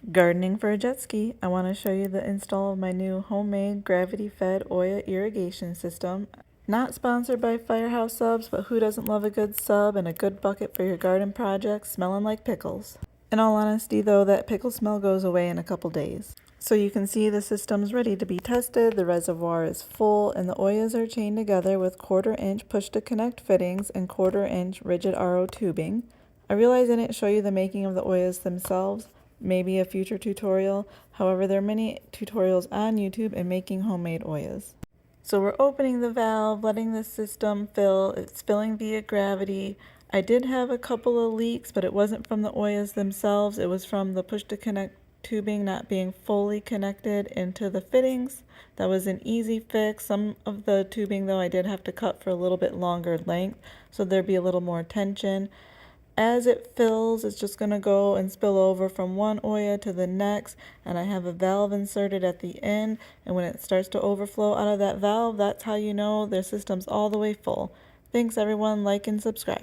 Gardening for a jet ski. I want to show you the install of my new homemade gravity-fed Olla irrigation system. Not sponsored by Firehouse Subs, but who doesn't love a good sub and a good bucket for your garden projects smelling like pickles? In all honesty though, that pickle smell goes away in a couple days. So you can see the system's ready to be tested, the reservoir is full, and the Ollas are chained together with 1/4 inch push-to-connect fittings and 1/4 inch rigid RO tubing. I realize I didn't show you the making of the Ollas themselves, maybe a future tutorial. However, there are many tutorials on YouTube in making homemade Ollas. So we're opening the valve, letting the system fill. It's filling via gravity. I did have a couple of leaks, but it wasn't from the Ollas themselves. It was from the push-to-connect tubing not being fully connected into the fittings. That was an easy fix. Some of the tubing, though, I did have to cut for a little bit longer length, so there'd be a little more tension. As it fills, it's just going to go and spill over from one Olla to the next, and I have a valve inserted at the end, and when it starts to overflow out of that valve, that's how you know their system's all the way full. Thanks everyone, like and subscribe.